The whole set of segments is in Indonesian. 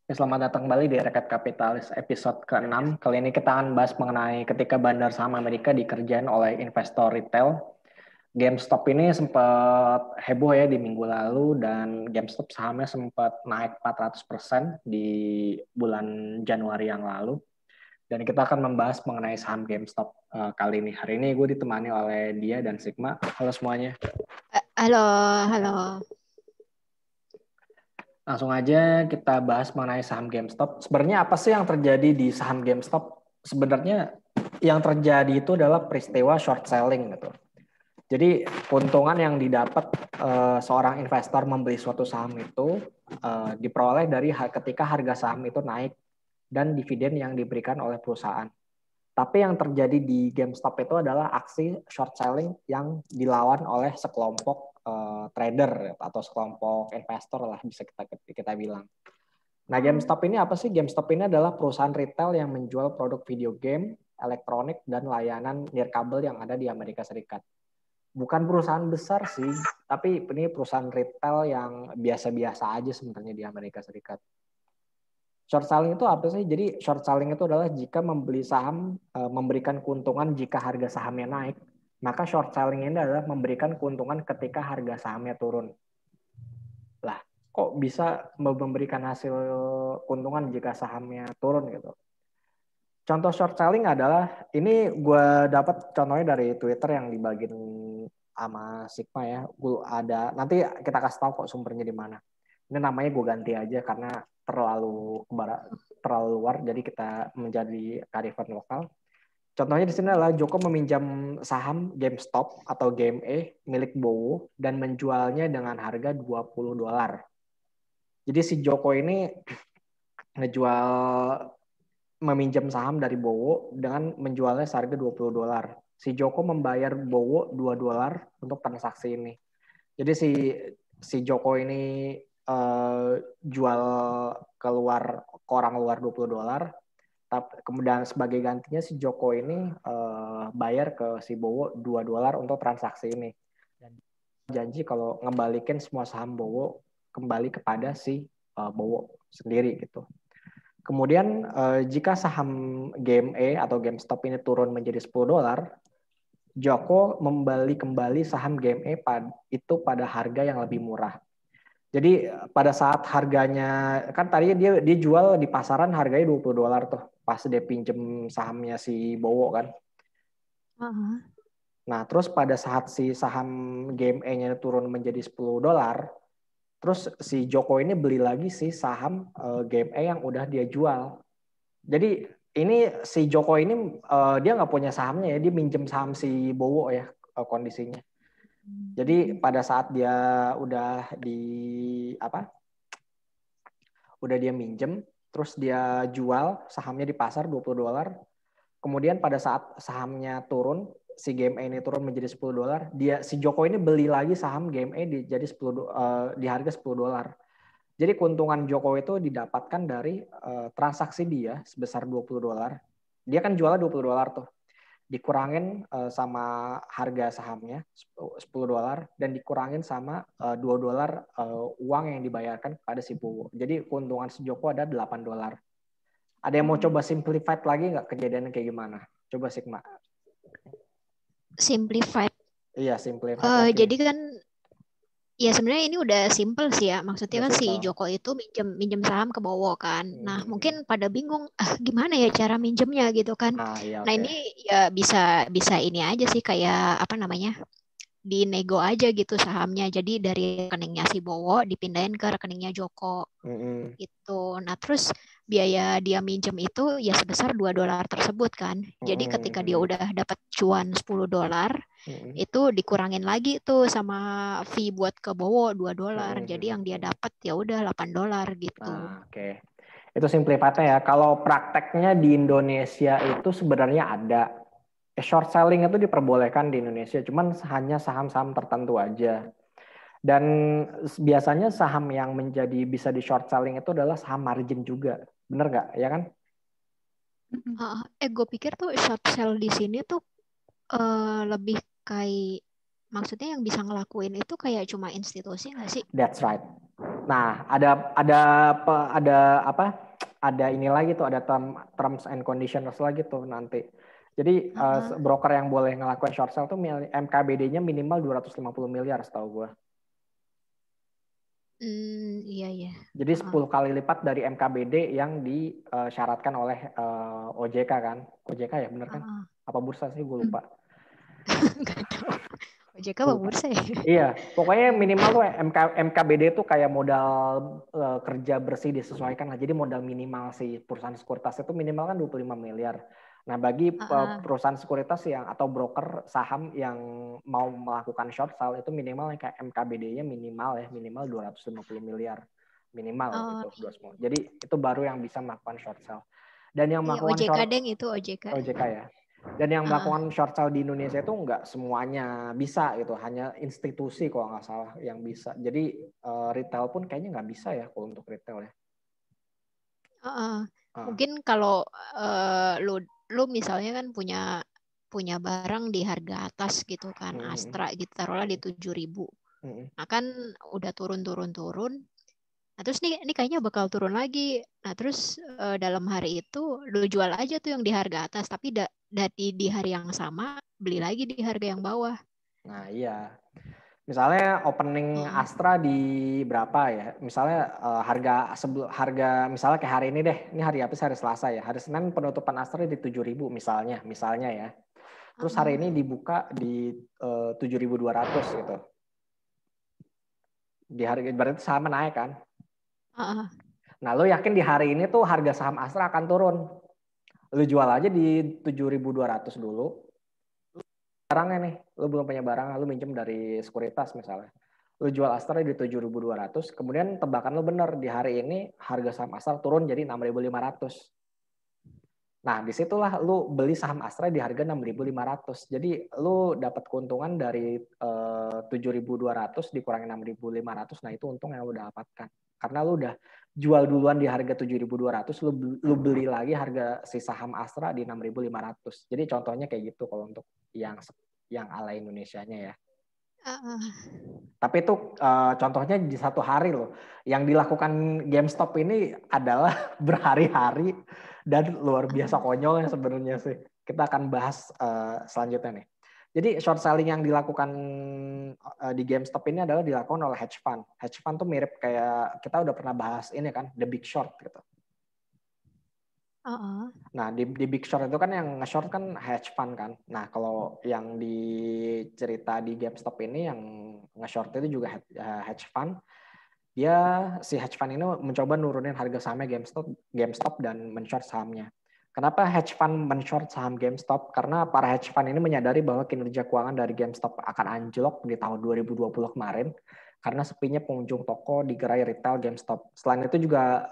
Ya, selamat datang kembali di Recap Kapitalis episode ke-6. Kali ini kita akan bahas mengenai ketika bandar saham Amerika dikerjain oleh investor retail. GameStop ini sempat heboh ya di minggu lalu dan GameStop sahamnya sempat naik 400% di bulan Januari yang lalu. Dan kita akan membahas mengenai saham GameStop kali ini. Hari ini gue ditemani oleh dia dan Sigma. Halo semuanya. Halo, halo. Langsung aja kita bahas mengenai saham GameStop. Sebenarnya apa sih yang terjadi di saham GameStop? Sebenarnya yang terjadi itu adalah peristiwa short selling gitu. Jadi keuntungan yang didapat seorang investor membeli suatu saham itu diperoleh dari ketika harga saham itu naik dan dividen yang diberikan oleh perusahaan. Tapi yang terjadi di GameStop itu adalah aksi short selling yang dilawan oleh sekelompok trader atau sekelompok investor lah bisa kita bilang. Nah, GameStop ini apa sih? GameStop ini adalah perusahaan retail yang menjual produk video game, elektronik, dan layanan nirkabel yang ada di Amerika Serikat. Bukan perusahaan besar sih, tapi ini perusahaan retail yang biasa-biasa aja sebenarnya di Amerika Serikat. Short selling itu apa sih? Jadi short selling itu adalah jika membeli saham memberikan keuntungan jika harga sahamnya naik, maka short selling ini adalah memberikan keuntungan ketika harga sahamnya turun. Lah, kok bisa memberikan hasil keuntungan jika sahamnya turun gitu? Contoh short selling adalah, ini gue dapat contohnya dari Twitter yang dibagiin sama Sigma ya. Gue ada, nanti kita kasih tahu kok sumbernya di mana. Ini namanya gue ganti aja karena terlalu luar, jadi kita menjadi kearifan lokal. Contohnya di sini adalah Joko meminjam saham GameStop atau GME milik Bowo dan menjualnya dengan harga $20. Jadi si Joko ini ngejual meminjam saham dari Bowo dengan menjualnya seharga $20. Si Joko membayar Bowo $2 untuk transaksi ini. Jadi si Joko ini jual keluar ke orang luar $20. Kemudian sebagai gantinya si Joko ini bayar ke si Bowo $2 untuk transaksi ini. Dan janji kalau ngembalikan semua saham Bowo kembali kepada si Bowo sendiri gitu. Kemudian jika saham GME atau GameStop ini turun menjadi $10, Joko membeli kembali saham GME itu pada harga yang lebih murah. Jadi pada saat harganya, kan tadi dia jual di pasaran harganya $20 tuh, pas dia pinjem sahamnya si Bowo kan. Nah terus pada saat si saham GME-nya turun menjadi $10, terus si Joko ini beli lagi si saham GME yang udah dia jual. Jadi ini si Joko ini dia nggak punya sahamnya ya, dia minjem saham si Bowo ya kondisinya. Jadi pada saat dia udah dia minjem, terus dia jual sahamnya di pasar $20. Kemudian pada saat sahamnya turun, si GME ini turun menjadi $10, si Joko ini beli lagi saham GME di harga $10. Jadi keuntungan Joko itu didapatkan dari transaksi dia sebesar $20. Dia kan jualnya $20 tuh. Dikurangin sama harga sahamnya $10 dan dikurangin sama $2 uang yang dibayarkan kepada si Bowo. Jadi keuntungan si Joko ada $8. Ada yang mau coba simplified lagi nggak kejadiannya kayak gimana? Coba Sigma. Simplified. Iya, simplified. Jadi kan ya sebenarnya ini udah simple sih ya. Maksudnya kan si Joko itu minjem saham ke Bowo kan. Nah, mungkin pada bingung gimana ya cara minjemnya gitu kan. Iya, nah, ini ya bisa ini aja sih kayak apa namanya? Dinego aja gitu sahamnya. Jadi dari rekeningnya si Bowo dipindahin ke rekeningnya Joko. Gitu. Nah, terus biaya dia minjem itu ya sebesar $2 tersebut kan. Jadi ketika dia udah dapat cuan $10, itu dikurangin lagi tuh sama fee buat ke Bowo $2. Jadi yang dia dapat ya udah $8 gitu. Oke. Itu simplifiednya ya. Kalau prakteknya di Indonesia itu sebenarnya ada. Short selling itu diperbolehkan di Indonesia, cuman hanya saham-saham tertentu aja. Dan biasanya saham yang bisa di short selling itu adalah saham margin juga. Bener nggak? Ya kan? Gue pikir tuh short sell di sini tuh lebih kayak, maksudnya yang bisa ngelakuin itu kayak cuma institusi nggak sih? That's right. Nah, ada apa? Ada ini lagi tuh, ada terms and conditions lagi tuh nanti. Jadi broker yang boleh ngelakuin short sale tuh MKBD-nya minimal 250 miliar setahu gue. Iya iya. Jadi 10 kali lipat dari MKBD yang disyaratkan oleh OJK kan. OJK ya bener kan? Apa bursa sih gue lupa. Nggak tahu. OJK apa bursa ya? Iya, pokoknya minimal tuh MKBD tuh kayak modal kerja bersih disesuaikan lah. Jadi modal minimal si perusahaan sekuritas itu minimal kan 25 miliar. Nah, bagi perusahaan sekuritas yang atau broker saham yang mau melakukan short sale itu minimal kayak MKBD-nya minimal 250 miliar. Minimal itu 250. Jadi itu baru yang bisa melakukan short sale. Dan yang melakukan OJK deng itu OJK. OJK ya. Dan yang melakukan short sale di Indonesia itu nggak semuanya bisa gitu, hanya institusi kalau nggak salah yang bisa. Jadi retail pun kayaknya nggak bisa ya kalau untuk retail ya. Mungkin kalau lu misalnya kan punya barang di harga atas gitu kan, Astra gitu, taruhlah di 7.000. Nah kan udah turun. Nah terus ini kayaknya bakal turun lagi. Nah terus dalam hari itu lu jual aja tuh yang di harga atas, tapi di hari yang sama beli lagi di harga yang bawah. Nah iya. Misalnya opening Astra di berapa ya? Misalnya harga misalnya kayak hari ini deh. Ini hari apa sih? Hari Selasa ya. Hari Senin penutupan Astra di 7.000 misalnya ya. Terus hari ini dibuka di 7.200 gitu. Di harga berarti sama naik kan? Nah, lo yakin di hari ini tuh harga saham Astra akan turun? Lo jual aja di 7.200 dulu. Barangnya nih, lo belum punya barang, lo minjem dari sekuritas misalnya. Lo jual Astra di 7.200, kemudian tebakan lo bener, di hari ini harga saham Astra turun jadi 6.500. Nah, disitulah lo beli saham Astra di harga 6.500. Jadi lo dapat keuntungan dari 7.200 dikurangi 6.500, nah itu untung yang lo dapatkan. Karena lo udah jual duluan di harga 7.200, lo beli lagi harga si saham Astra di 6.500. Jadi contohnya kayak gitu kalau untuk yang ala Indonesianya ya. Tapi itu contohnya di satu hari loh. Yang dilakukan GameStop ini adalah berhari-hari dan luar biasa konyolnya sebenarnya sih. Kita akan bahas selanjutnya nih. Jadi short selling yang dilakukan di GameStop ini adalah dilakukan oleh hedge fund. Hedge fund tuh mirip kayak kita udah pernah bahas ini kan, The Big Short gitu. Nah, di Big Short itu kan yang nge-short kan hedge fund kan. Nah, kalau yang dicerita di GameStop ini yang nge-short itu juga hedge fund. Si hedge fund ini mencoba nurunin harga sahamnya GameStop dan men-short sahamnya. Kenapa hedge fund men-short saham GameStop? Karena para hedge fund ini menyadari bahwa kinerja keuangan dari GameStop akan anjlok di tahun 2020 kemarin karena sepinya pengunjung toko di gerai retail GameStop. Selain itu juga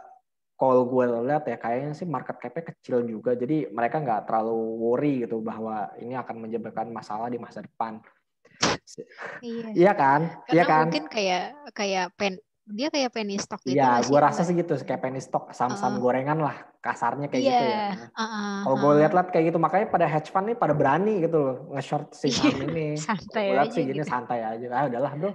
kalau gue lihat ya kayaknya sih market cap-nya kecil juga, jadi mereka nggak terlalu worry gitu bahwa ini akan menyebabkan masalah di masa depan. Iya kan? Karena mungkin kayak dia kayak penny stock gitu. Iya, gue rasa sih gitu, kayak penny stock, saham-saham gorengan lah, kasarnya kayak gitu ya. Kalau gue lihat kayak gitu, makanya pada hedge fund nih pada berani gitu loh, nge-short si saham ini. Santai gue lihat aja sih gini gitu. santai aja, udahlah bro,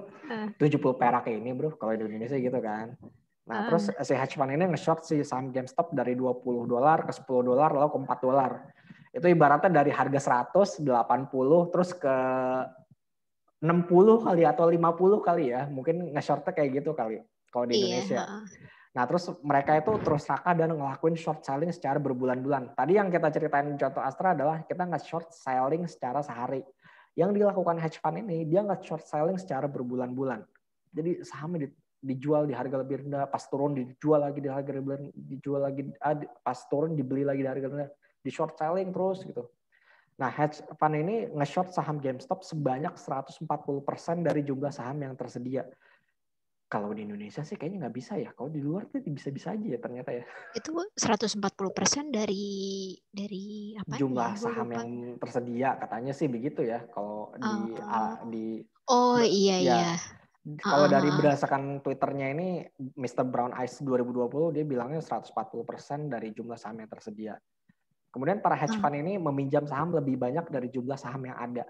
70 perak ini bro, kalau di Indonesia gitu kan. Nah, terus si hedge fund ini nge-short si saham GameStop dari $20 ke $10 lalu ke $4. Itu ibaratnya dari harga 100, 80 terus ke 60 kali atau 50 kali ya. Mungkin nge-shortnya kayak gitu kali kalau di Indonesia. Nah, terus mereka itu terus raka dan ngelakuin short selling secara berbulan-bulan. Tadi yang kita ceritain contoh Astra adalah kita nge-short selling secara sehari. Yang dilakukan hedge fund ini, dia nge-short selling secara berbulan-bulan. Jadi sahamnya dijual di harga lebih rendah, pas turun dijual lagi di harga lebih rendah, dijual lagi, pas turun dibeli lagi di harga rendah, di short selling terus gitu. Nah, hedge fund ini nge-short saham GameStop sebanyak 140% dari jumlah saham yang tersedia. Kalau di Indonesia sih kayaknya nggak bisa ya. Kalau di luar tuh bisa-bisa aja ya ternyata ya. Itu 140% dari apa? Jumlah saham yang tersedia katanya sih begitu ya. Kalau iya. Kalau dari berdasarkan Twitternya ini, Mr. Brown Eyes 2020, dia bilangnya 140% dari jumlah saham yang tersedia. Kemudian para hedge fund ini meminjam saham lebih banyak dari jumlah saham yang ada.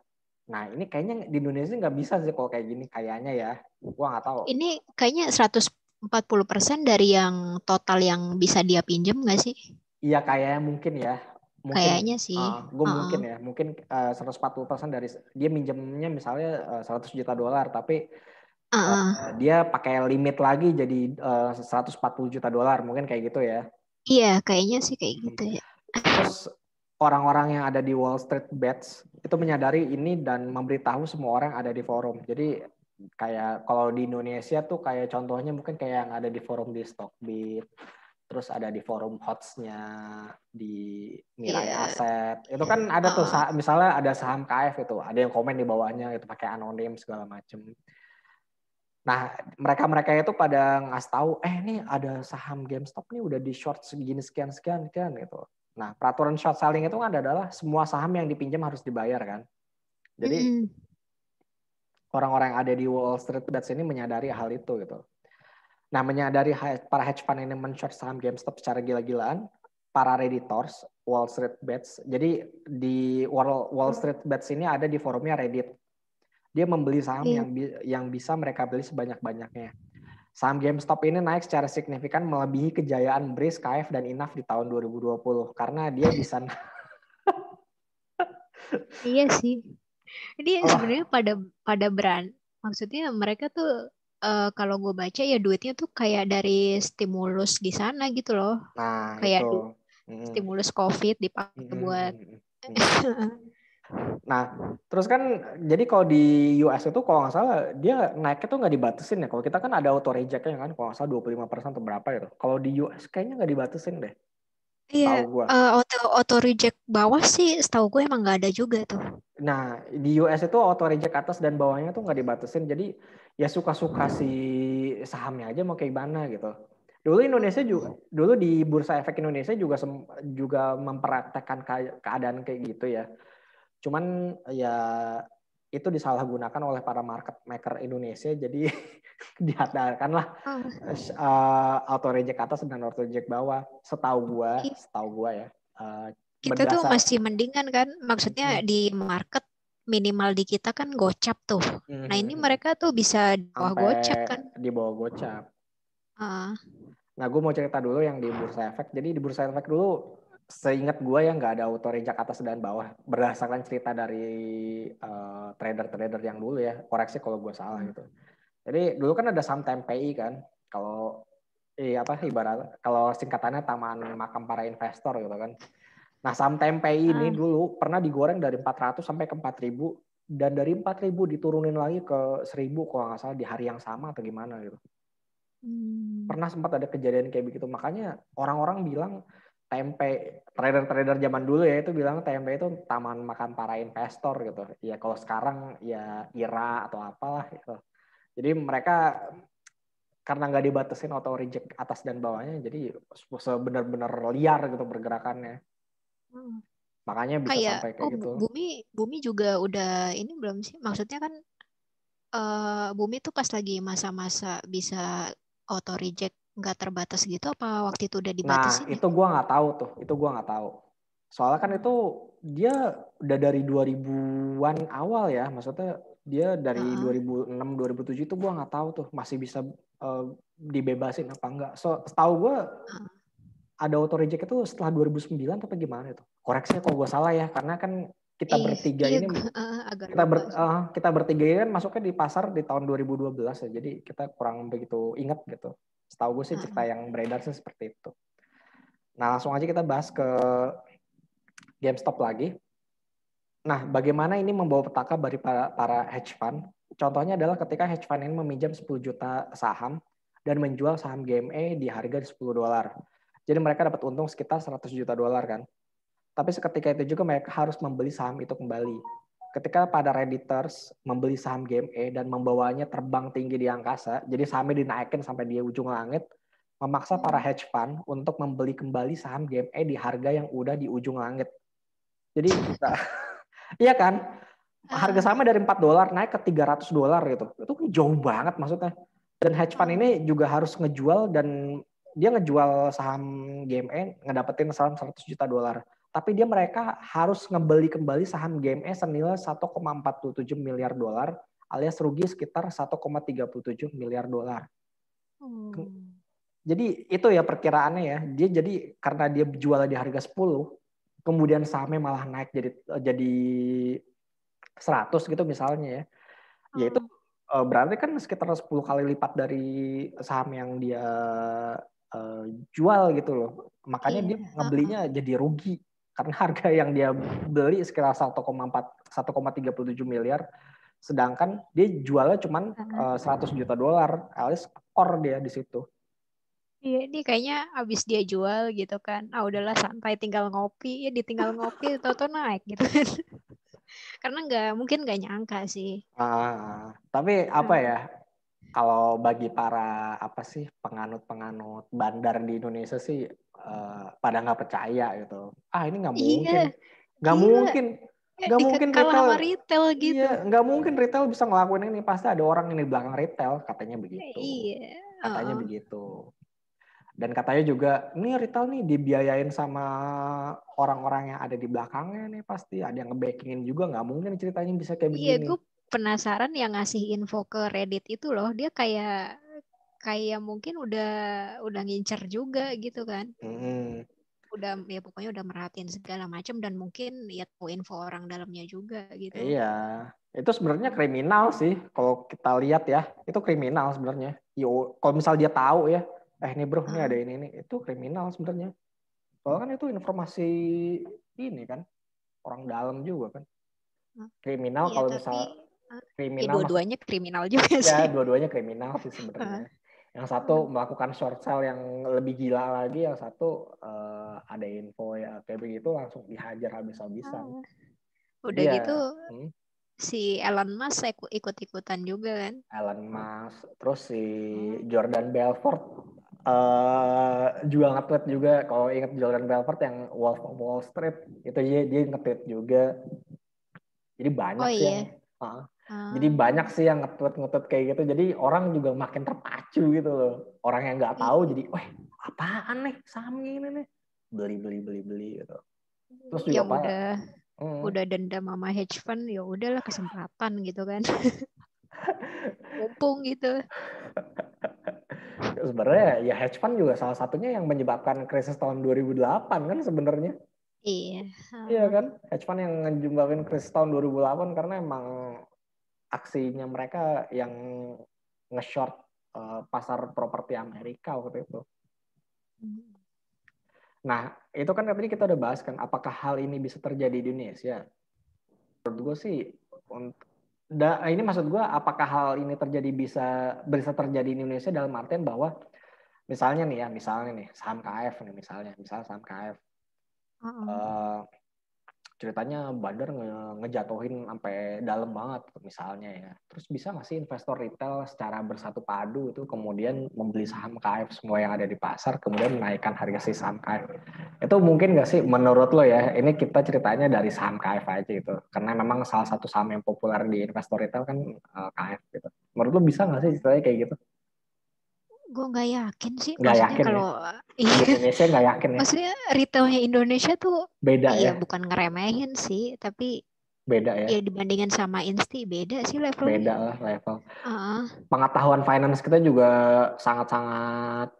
Nah, ini kayaknya di Indonesia nggak bisa sih kalau kayak gini kayaknya ya. Gua nggak tahu. Ini kayaknya 100 40% dari yang total yang bisa dia pinjam nggak sih? Iya kayaknya mungkin ya. Mungkin Kayaknya sih. gue Heeh. mungkin ya. Mungkin 140% dari dia minjemnya misalnya 100 juta dolar, tapi Heeh. dia pakai limit lagi jadi 140 juta dolar. Mungkin kayak gitu ya. Iya, kayaknya sih kayak gitu ya. Terus orang-orang yang ada di Wall Street Bets itu menyadari ini dan memberitahu semua orang yang ada di forum. Jadi kayak kalau di Indonesia tuh kayak contohnya mungkin kayak yang ada di forum di Stockbit, terus ada di forum HOTS-nya di Mirai Iya. Aset. Itu kan ada tuh Heeh. misalnya ada saham KF itu, ada yang komen di bawahnya itu pakai anonim segala macem. Nah, mereka-mereka itu pada ngasih tahu, ini ada saham GameStop nih udah di short segini sekian gitu. Nah, peraturan short selling itu kan adalah semua saham yang dipinjam harus dibayar kan. Jadi Mm-mm. orang-orang yang ada di Wall Street Bets ini menyadari hal itu gitu. Nah, menyadari para hedge fund ini men-short saham GameStop secara gila-gilaan, para redditors Wall Street Bets. Jadi di Wall Street Bets ini ada di forumnya Reddit. Dia membeli saham Iya. yang bisa mereka beli sebanyak-banyaknya. Saham GameStop ini naik secara signifikan melebihi kejayaan Breeze, KF, dan Inaf di tahun 2020 karena dia bisa Iya sih. Ini oh, sebenarnya pada pada maksudnya mereka tuh kalau gue baca ya duitnya tuh kayak dari stimulus di sana gitu loh. nah Kayak itu. Mm, stimulus COVID mm, dipakai mm, buat mm, mm. Nah, terus kan jadi kalau di US itu kalau nggak salah dia naiknya tuh nggak dibatasin ya. Kalau kita kan ada auto rejectnya kan, kalau nggak salah 25% atau berapa gitu. Kalau di US kayaknya nggak dibatasin deh, Iya, setahu gua. auto reject bawah sih setahu gue emang nggak ada juga tuh. Nah, di US itu auto reject atas dan bawahnya tuh nggak dibatasin. Jadi ya suka-suka si sahamnya aja mau kayak gimana gitu. Dulu Indonesia juga, dulu di Bursa Efek Indonesia juga mempraktekkan keadaan kayak gitu ya. Cuman ya itu disalahgunakan oleh para market maker Indonesia. Jadi diadakanlah Oh, auto reject atas dan auto reject bawah. Setahu gua ya. kita tuh Berdasar. masih mendingan kan, maksudnya di market minimal di kita kan gocap tuh. Nah ini mereka tuh bisa di bawah Sampai gocap kan. di bawah gocap. Ah, Nah, gue mau cerita dulu yang di Bursa Efek. Jadi di Bursa Efek dulu, seingat gue ya nggak ada auto reject atas dan bawah. Berdasarkan cerita dari trader-trader yang dulu ya. Koreksi kalau gue salah gitu. Jadi dulu kan ada saham TMPI kan. Kalau ibarat kalau singkatannya Taman Makam Para Investor gitu kan. Nah, saham TMPI ini ah, dulu pernah digoreng dari 400 sampai ke 4.000 dan dari 4.000 diturunin lagi ke 1.000 kalau nggak salah di hari yang sama atau gimana gitu. hmm, Pernah sempat ada kejadian kayak begitu. Makanya orang-orang bilang trader-trader zaman dulu ya itu bilang TMP itu taman makan para investor gitu. Ya kalau sekarang ya IRA atau apalah gitu. Jadi mereka karena nggak dibatasin auto reject atas dan bawahnya, jadi benar-benar liar gitu pergerakannya. hmm. Makanya bisa Kayak sampai kayak gitu. bumi bumi juga udah ini belum sih? Maksudnya kan bumi tuh pas lagi masa-masa bisa auto reject nggak terbatas gitu apa waktu itu udah Nah, dibatasin ya? itu gua nggak tahu tuh. Itu gua nggak tahu. Soalnya kan itu Hmm. dia udah dari 2000-an awal ya. Maksudnya dia dari Heeh. 2006, 2007 itu gua nggak tahu tuh masih bisa dibebasin apa enggak. So, setahu gua Heeh. ada auto reject itu setelah 2009 atau gimana itu. Koreksinya kalau gua salah ya, karena kan kita Iya, bertiga iya ini gue agak lupa sih. kita bertiga ini kan masuknya di pasar di tahun 2012 ya. Jadi kita kurang begitu ingat gitu. Setahu gue sih cerita Heeh. yang beredar sih seperti itu. Nah, langsung aja kita bahas ke GameStop lagi. Nah, bagaimana ini membawa petaka bagi para hedge fund? Contohnya adalah ketika hedge fund ini meminjam 10 juta saham dan menjual saham GME di harga $10. Jadi mereka dapat untung sekitar 100 juta dolar kan. Tapi seketika itu juga mereka harus membeli saham itu kembali. Ketika pada Redditors membeli saham GME dan membawanya terbang tinggi di angkasa, jadi sahamnya dinaikin sampai di ujung langit, memaksa para Hmm. hedge fund untuk membeli kembali saham GME di harga yang udah di ujung langit. Jadi iya kan? Harga Ah, sama dari $4 naik ke $300 gitu. Itu kan jauh banget maksudnya. Dan hedge fund ah. ini juga harus ngejual dan dia ngejual saham GME ngedapetin saham 100 juta dolar. Tapi mereka harus ngebeli kembali saham GME senilai 1,47 miliar dolar alias rugi sekitar 1,37 miliar dolar. Jadi itu ya perkiraannya ya. Dia jadi karena dia jual di harga 10, kemudian sahamnya malah naik jadi 100 gitu misalnya ya. Ya itu berarti kan sekitar 10 kali lipat dari saham yang dia jual gitu loh. Makanya dia ngebelinya jadi rugi karena harga yang dia beli sekitar 1,37 miliar, sedangkan dia jualnya cuma $100 juta, alias skor dia di situ. Iya, ini kayaknya abis dia jual gitu kan. Udahlah santai tinggal ngopi, ya ditinggal ngopi tau-tau naik gitu kan. Karena mungkin nggak nyangka sih. Tapi apa ya? Kalau bagi para penganut bandar di Indonesia sih pada nggak percaya gitu. Ini nggak mungkin, nggak mungkin, nggak mungkin kalah retail, sama retail gitu. iya nggak mungkin retail bisa ngelakuin ini. Pasti ada orang ini di belakang retail, katanya begitu. Iya. Katanya begitu. Dan katanya juga ini retail nih dibiayain sama orang-orang yang ada di belakangnya nih, pasti ada yang nge-backingin juga. Nggak mungkin ceritanya bisa kayak begini. Iya, gue penasaran yang ngasih info ke Reddit itu loh. Dia kayak mungkin udah ngincer juga gitu kan. Udah ya pokoknya udah merhatiin segala macam dan mungkin ya tahu info orang dalamnya juga gitu. Iya, itu sebenarnya kriminal sih kalau kita lihat ya. Itu kriminal sebenarnya. Kalau misal dia tahu ya, ini bro, ini ada ini, itu kriminal sebenarnya. Soalnya kan itu informasi ini kan, orang dalam juga kan. Kriminal kalau misal kriminal. Dua-duanya kriminal juga sih. Ya, dua-duanya kriminal sih sebenarnya. Yang satu melakukan short sale yang lebih gila lagi, yang satu ada info ya kayak begitu langsung dihajar habis-habisan. Udah gitu si Elon Musk ikut-ikutan juga kan. Elon Musk, terus si Jordan Belfort juga nge-tweet juga. Kalau ingat Jordan Belfort yang Wolf of Wall Street, itu dia nge-tweet juga. Jadi banyak sih yang jadi banyak sih yang nge-tweet kayak gitu. Jadi orang juga makin terpacu gitu loh. Orang yang nggak tahu jadi, wah apaan nih saham ini nih, beli gitu. Terus juga udah dendam sama hedge fund, ya udahlah kesempatan gitu kan. Mumpung gitu. Sebenarnya ya hedge fund juga salah satunya yang menyebabkan krisis tahun 2008 kan sebenarnya. Iya. Iya kan, hedge fund yang menyebabkan krisis tahun 2008 karena emang aksinya mereka yang nge-short pasar properti Amerika waktu itu. Nah, itu kan tadi kita udah bahas kan, apakah hal ini bisa terjadi di Indonesia? Menurut gue sih, ini maksud gue, apakah hal ini bisa terjadi di Indonesia dalam artian bahwa misalnya nih saham KF nih misalnya saham KF, ceritanya bandar ngejatuhin sampai dalam banget misalnya ya. Terus bisa nggak sih investor retail secara bersatu padu itu kemudian membeli saham KF semua yang ada di pasar, kemudian menaikkan harga si saham KF? Itu mungkin nggak sih menurut lo ya? Ini kita ceritanya dari saham KF aja gitu. Karena memang salah satu saham yang populer di investor retail kan KF gitu. Menurut lo bisa nggak sih ceritanya kayak gitu? Gue nggak yakin sih. Nggak yakin kalau di Indonesia nggak yakin ya. Maksudnya retailnya Indonesia tuh beda ya. Bukan ngeremehin sih, tapi beda ya. Ya dibandingin sama Insti beda sih levelnya. Beda lah level. Pengetahuan finance kita juga sangat-sangat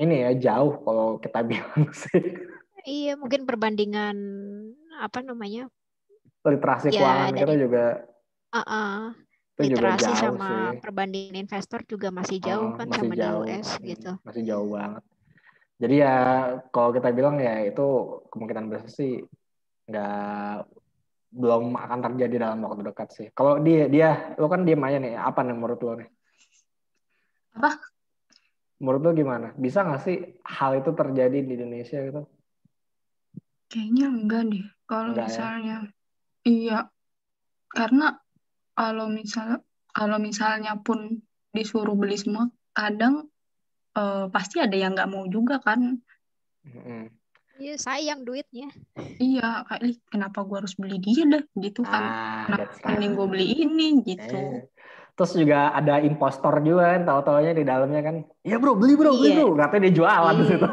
ini ya jauh kalau kita bilang sih. Iya, mungkin perbandingan literasi keuangan kita juga. Literasi juga jauh sama sih. Perbandingan investor juga masih jauh kan masih sama jauh. di US gitu. Masih jauh banget. Jadi ya kalau kita bilang ya itu kemungkinan besar sih belum akan terjadi dalam waktu dekat sih. Kalau dia lo kan diem aja nih, apa nih menurut lo nih? Apa? Menurut lo gimana? Bisa nggak sih hal itu terjadi di Indonesia gitu? Kayaknya enggak deh. Kalau misalnya iya, karena kalau misalnya pun disuruh beli semua, kadang pasti ada yang nggak mau juga kan. Iya, sayang duitnya. Iya, kenapa gue harus beli dia dah gitu kan. Kenapa mending gue beli ini gitu. Terus juga ada impostor juga kan, tahu-taunya di dalamnya kan. Iya bro, beli bro. Katanya dia jualan di situ.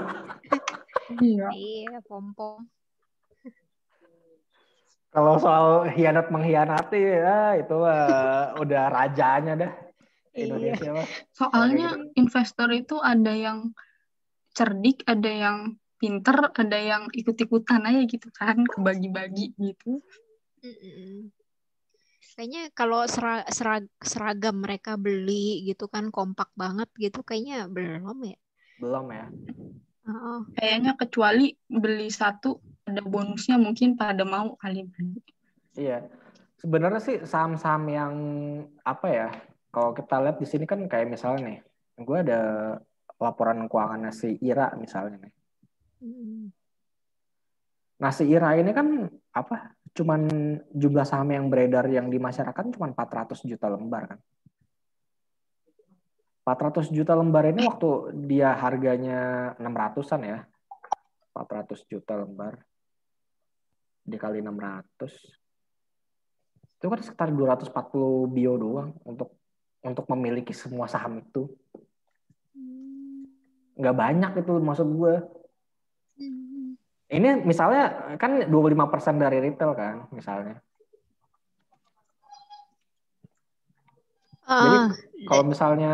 Iya, pom-pom. Kalau soal hianat mengkhianati ya itu udah rajanya dah. Indonesia mah. Soalnya investor itu ada yang cerdik, ada yang pinter, ada yang ikut-ikutan aja gitu kan, kebagi-bagi gitu. Kayaknya kalau seragam mereka beli gitu kan kompak banget gitu, kayaknya belum ya. Belum ya. Kayaknya kecuali beli satu ada bonusnya, mungkin pada mau kali beli. Iya. Sebenarnya sih saham-saham yang apa ya? Kalau kita lihat di sini kan kayak misalnya nih, gue ada laporan keuangan si IRA misalnya nih. Nah si IRA ini kan apa? Cuman jumlah saham yang beredar yang di masyarakat cuma 400 juta lembar kan. 400 juta lembar ini waktu dia harganya 600-an ya. 400 juta lembar dikali 600 itu kan sekitar 240 bio doang untuk memiliki semua saham itu. Nggak banyak itu maksud gue. Ini misalnya kan 25% dari retail kan misalnya. Jadi kalau misalnya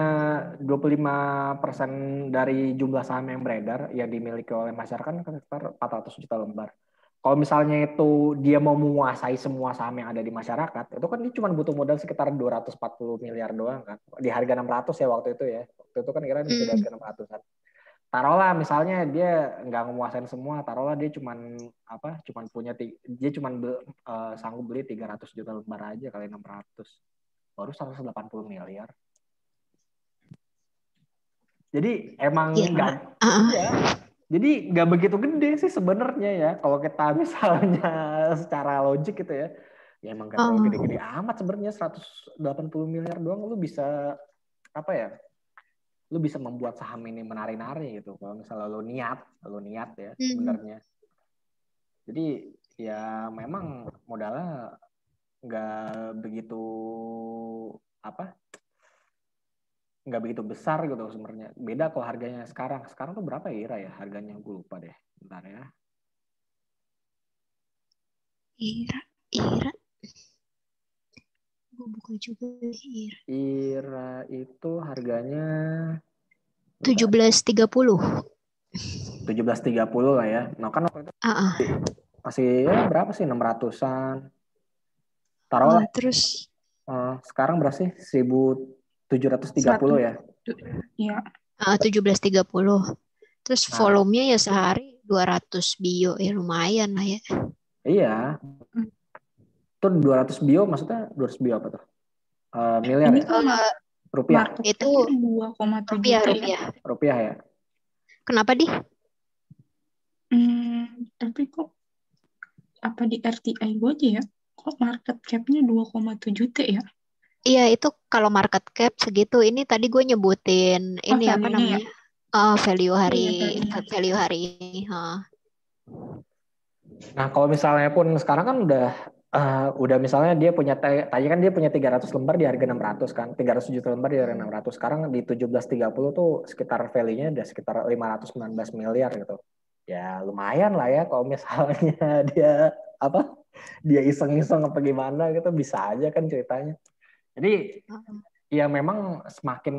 25% dari jumlah saham yang beredar yang dimiliki oleh masyarakat kan sekitar 400 juta lembar. Kalau misalnya itu dia mau menguasai semua saham yang ada di masyarakat, itu kan dia cuma butuh modal sekitar 240 miliar doang kan. Di harga 600 ya waktu itu ya. Waktu itu kan kira bisa di harga 600-an. Taruhlah misalnya dia nggak menguasain semua, taruhlah dia sanggup beli 300 juta lembar aja kali 600. Baru 180 miliar. Jadi emang nggak, ya. Jadi nggak begitu gede sih sebenarnya ya. Kalau kita misalnya secara logik gitu ya, ya emang nggak terlalu gede-gede amat sebenarnya. 180 miliar doang lu bisa apa ya? Lu bisa membuat saham ini menari-nari gitu. Kalau misalnya lu niat ya sebenarnya. Jadi ya memang modalnya nggak begitu nggak begitu besar gitu sebenarnya. Beda kalau harganya sekarang. Sekarang tuh berapa ya IRA ya harganya? Gue lupa deh. Bentar ya. IRA. Gue buka juga IRA. IRA itu harganya 17.30. 17.30 lah ya. Nah kan waktu itu masih ya berapa sih 600-an. Taruhlah. Terus sekarang berapa sih? 1.730 ya? Iya. 17.30. Terus volumenya ya sehari 200 bio ya lumayan lah ya. Iya. Itu 200 bio maksudnya 200 bio apa tuh? Miliar ini ya? Kan rupiah. Itu 2,7 rupiah ya. Kenapa di? Tapi kok apa di RTI gue aja ya? Kok market cap-nya 2,7 T ya? Iya itu kalau market cap segitu. Ini tadi gue nyebutin ini apa namanya? Ya? Value hari ini. Nah kalau misalnya pun sekarang kan udah misalnya dia punya tadi kan dia punya 300 lembar di harga 600 kan. 300 juta lembar di harga 600. Sekarang di 17.30 tuh sekitar value-nya udah sekitar 519 miliar gitu. Ya lumayan lah ya kalau misalnya dia iseng-iseng apa gimana gitu bisa aja kan ceritanya. Jadi ya memang semakin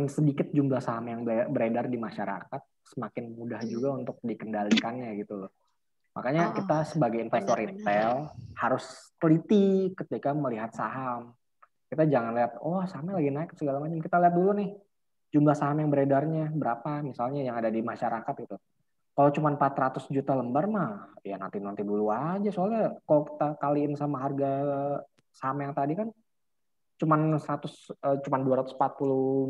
sedikit jumlah saham yang beredar di masyarakat, semakin mudah juga untuk dikendalikannya gitu loh. Makanya kita sebagai investor retail harus teliti ketika melihat saham. Kita jangan lihat, sahamnya lagi naik segala macam. Kita lihat dulu nih jumlah saham yang beredarnya berapa, misalnya yang ada di masyarakat gitu. Kalau cuma 400 juta lembar mah, ya nanti dulu aja. Soalnya kalau kita kaliin sama harga saham yang tadi kan cuman 240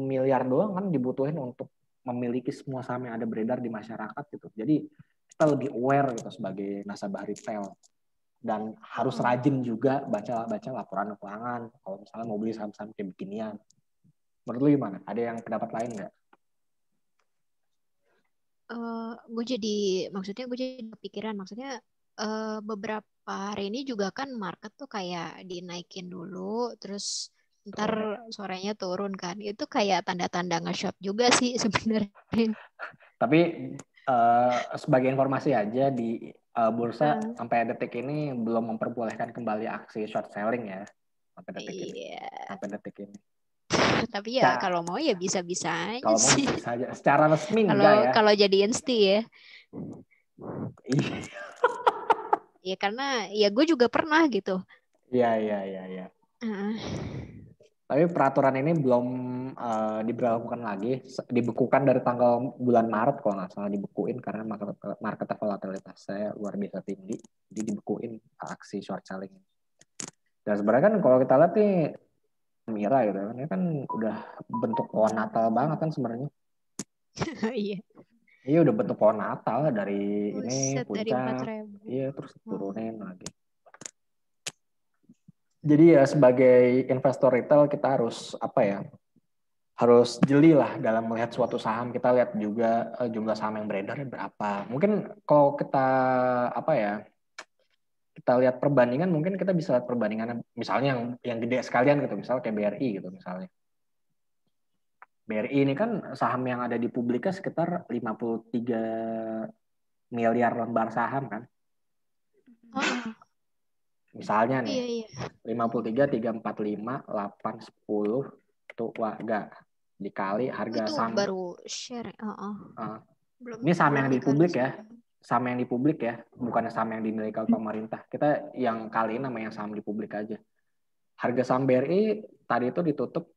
miliar doang kan dibutuhin untuk memiliki semua saham yang ada beredar di masyarakat gitu. Jadi kita lebih aware gitu sebagai nasabah retail dan harus rajin juga baca laporan keuangan kalau misalnya mau beli saham-saham kayak beginian. Menurut lu gimana? Ada yang pendapat lain nggak? Gue jadi kepikiran maksudnya beberapa hari ini juga kan market tuh kayak dinaikin dulu terus ntar sorenya turun kan, itu kayak tanda-tanda nge-short juga sih sebenarnya. Tapi sebagai informasi aja di bursa sampai detik ini belum memperbolehkan kembali aksi short selling ya. sampai detik ini. Sampai detik ini. Tapi ya kalau mau ya bisa-bisa aja kalau sih. Mau bisa aja. Secara resmi enggak ya. Kalau jadi insti ya. Iya. Ya karena ya gue juga pernah gitu. Iya. Tapi peraturan ini belum diberlakukan lagi. Dibekukan dari tanggal bulan Maret kalau nggak salah dibekuin karena market volatilitasnya luar biasa tinggi. Jadi dibekuin aksi short selling. Dan sebenarnya kan kalau kita lihat nih Mira gitu kan, ini kan udah bentuk pohon Natal banget kan sebenarnya. Iya. Iya udah bentuk pohon Natal dari ini puncak, dari 4.000. Iya terus turunin lagi. Jadi ya sebagai investor retail kita harus harus jeli lah dalam melihat suatu saham. Kita lihat juga jumlah saham yang beredar berapa. Mungkin kalau kita kita lihat perbandingan, mungkin kita bisa lihat perbandingan misalnya yang gede sekalian gitu, misalnya kayak BRI gitu misalnya. BRI ini kan saham yang ada di publiknya sekitar 53 miliar lembar saham kan. Misalnya nih, 53, 345, 8, 10 itu enggak dikali harga itu saham. Baru share. Ini saham yang di publik ya. Saham yang di publik ya, bukan saham yang dimiliki oleh pemerintah. Kita yang kali ini namanya saham di publik aja. Harga saham BRI tadi itu ditutup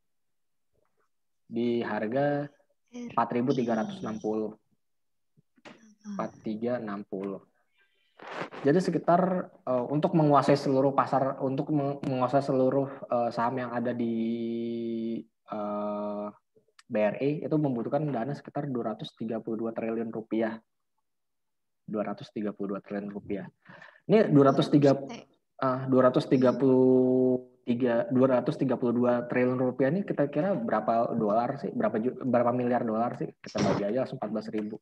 di harga 4.360. 4.360. Jadi sekitar untuk menguasai seluruh pasar, untuk menguasai seluruh saham yang ada di BRI itu membutuhkan dana sekitar 232 triliun rupiah. 232 triliun rupiah. Ini 232 triliun rupiah ini kita kira berapa dolar sih? Berapa miliar dolar sih? Kita bagi aja langsung 14.000.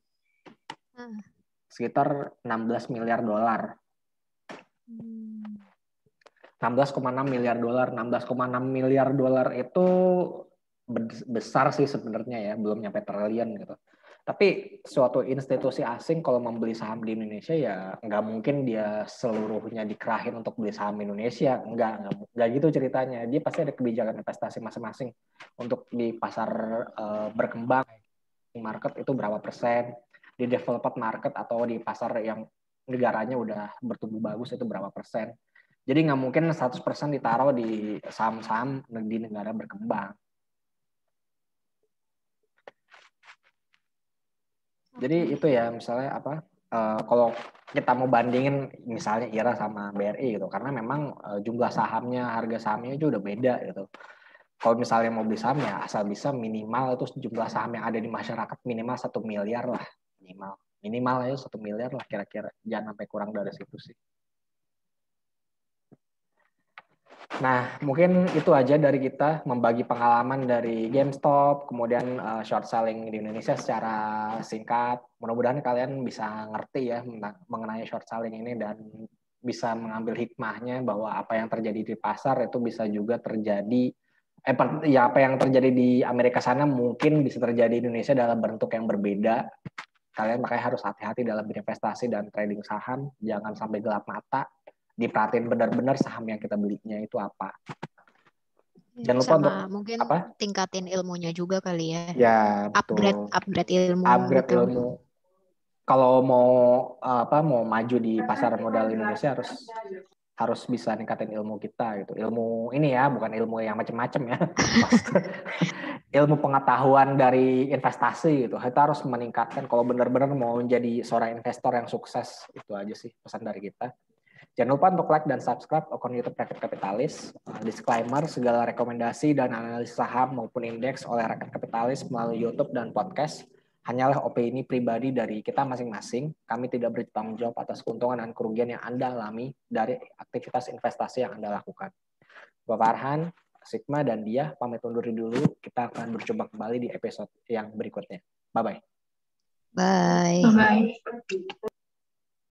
Sekitar 16 miliar dolar. 16,6 miliar dolar. 16,6 miliar dolar itu besar sih sebenarnya ya, belum nyampe triliun gitu. Tapi suatu institusi asing kalau membeli saham di Indonesia ya nggak mungkin dia seluruhnya dikerahin untuk beli saham Indonesia. Nggak gitu ceritanya. Dia pasti ada kebijakan investasi masing-masing untuk di pasar berkembang market itu berapa persen, di developed market atau di pasar yang negaranya udah bertumbuh bagus itu berapa persen. Jadi nggak mungkin 100% ditaruh di saham-saham di negara berkembang. Jadi itu ya misalnya kalau kita mau bandingin misalnya IRA sama BRI gitu, karena memang jumlah sahamnya, harga sahamnya itu udah beda gitu. Kalau misalnya mau beli saham ya asal bisa minimal itu jumlah saham yang ada di masyarakat minimal 1 miliar lah, minimal aja 1 miliar lah kira-kira, jangan sampai kurang dari situ sih. Nah, mungkin itu aja dari kita membagi pengalaman dari GameStop, kemudian short selling di Indonesia secara singkat. Mudah-mudahan kalian bisa ngerti ya mengenai short selling ini dan bisa mengambil hikmahnya bahwa apa yang terjadi di pasar itu bisa juga terjadi, apa yang terjadi di Amerika sana mungkin bisa terjadi di Indonesia dalam bentuk yang berbeda. Kalian makanya harus hati-hati dalam berinvestasi dan trading saham, jangan sampai gelap mata. Diperhatiin benar-benar saham yang kita belinya itu apa. Jangan lupa untuk mungkin tingkatin ilmunya juga kali ya. Ya, betul. Upgrade ilmu. Upgrade gitu. Ilmu. Kalau mau mau maju di pasar modal Indonesia harus bisa ningkatin ilmu kita gitu. Ilmu ini ya, bukan ilmu yang macam-macam ya. Ilmu pengetahuan dari investasi gitu. Kita harus meningkatkan kalau benar-benar mau menjadi seorang investor yang sukses. Itu aja sih pesan dari kita. Jangan lupa untuk like dan subscribe akun YouTube Rakyat Kapitalis. Disclaimer, segala rekomendasi dan analisis saham maupun indeks oleh Rakyat Kapitalis melalui YouTube dan podcast hanyalah opini pribadi dari kita masing-masing. Kami tidak bertanggung jawab atas keuntungan dan kerugian yang Anda alami dari aktivitas investasi yang Anda lakukan. Bapak Arhan, Sigma, dan dia pamit undur dulu. Kita akan berjumpa kembali di episode yang berikutnya. Bye-bye. Bye. Bye-bye.